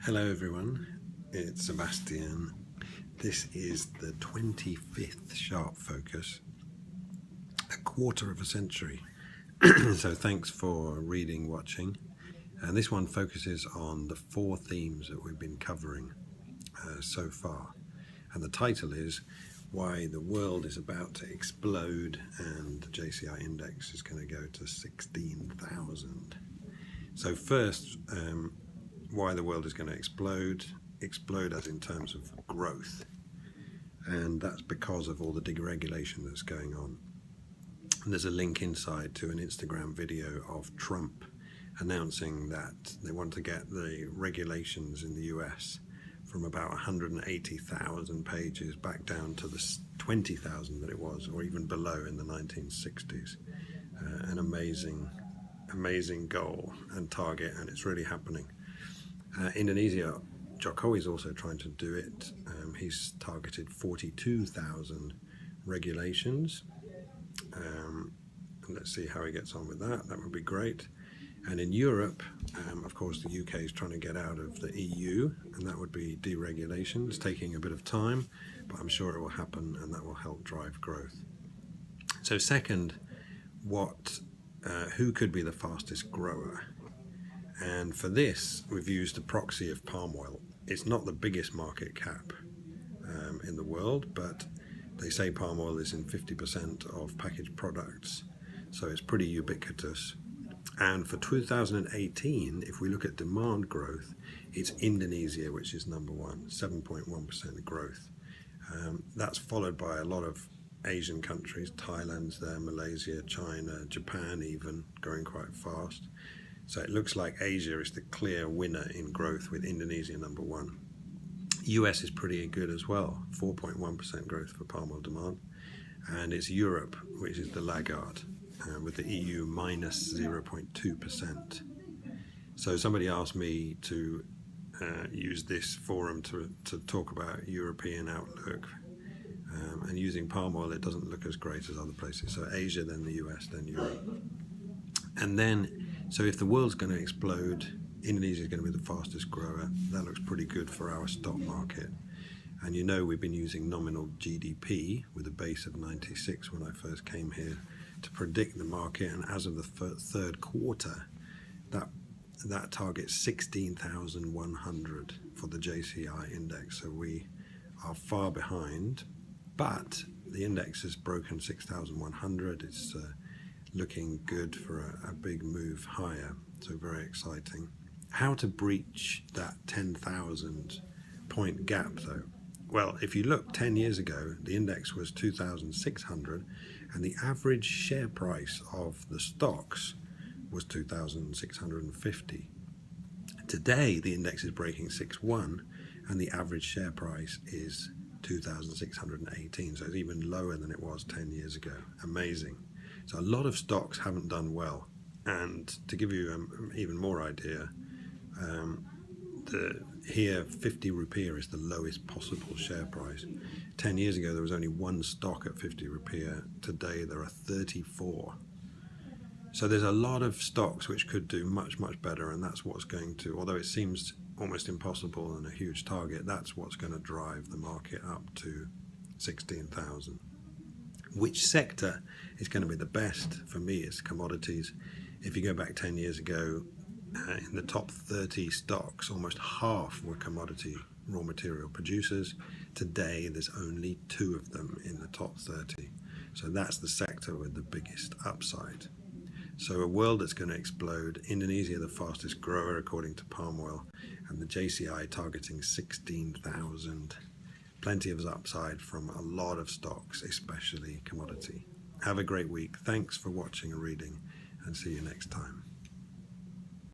Hello everyone, it's Sebastian. This is the 25th Sharp Focus, a quarter of a century. So thanks for reading, watching. And this one focuses on the 4 themes that we've been covering so far. And the title is Why the World is About to Explode and the JCI index is going to go to 16,000. So first, why the world is going to explode as in terms of growth, and that's because of all the deregulation that's going on. And there's a link inside to an Instagram video of Trump announcing that they want to get the regulations in the US from about 180,000 pages back down to the 20,000 that it was, or even below in the 1960s. An amazing goal and target, and it's really happening. Indonesia, Jokowi is also trying to do it. He's targeted 42,000 regulations. And let's see how he gets on with that. That would be great. And in Europe, of course, the UK is trying to get out of the EU, and that would be deregulation. It's taking a bit of time, but I'm sure it will happen, and that will help drive growth. So second, who could be the fastest grower? And for this, we've used a proxy of palm oil. It's not the biggest market cap in the world, but they say palm oil is in 50% of packaged products, so it's pretty ubiquitous. And for 2018, if we look at demand growth, it's Indonesia, which is number one, 7.1% growth. That's followed by a lot of Asian countries. Thailand's there, Malaysia, China, Japan even, growing quite fast. So it looks like Asia is the clear winner in growth, with Indonesia number one. US is pretty good as well, 4.1% growth for palm oil demand. And it's Europe, which is the laggard, with the EU minus 0.2%. So somebody asked me to use this forum to talk about European outlook. And using palm oil, it doesn't look as great as other places. So Asia, then the US, then Europe. And then, so if the world's going to explode, Indonesia is going to be the fastest grower. That looks pretty good for our stock market. And you know, we've been using nominal GDP with a base of 96 when I first came here to predict the market. And as of the third quarter, that targets 16,100 for the JCI index. So we are far behind, but the index has broken 6,100. It's looking good for a big move higher, so very exciting. How to breach that 10,000 point gap though? Well, if you look 10 years ago, the index was 2,600 and the average share price of the stocks was 2,650. Today, the index is breaking 6.1 and the average share price is 2,618, so it's even lower than it was 10 years ago. Amazing. So a lot of stocks haven't done well, and to give you even more idea, here 50 rupiah is the lowest possible share price. 10 years ago there was only one stock at 50 rupiah. Today there are 34. So there's a lot of stocks which could do much better, and that's what's going to, although it seems almost impossible and a huge target, that's what's going to drive the market up to 16,000. Which sector is going to be the best? For me, it's commodities. If you go back 10 years ago, in the top 30 stocks, almost half were commodity raw material producers. Today, there's only 2 of them in the top 30. So that's the sector with the biggest upside. So a world that's going to explode, Indonesia the fastest grower according to palm oil, and the JCI targeting 16,000. Plenty of upside from a lot of stocks, especially commodity. Have a great week. Thanks for watching and reading, and see you next time.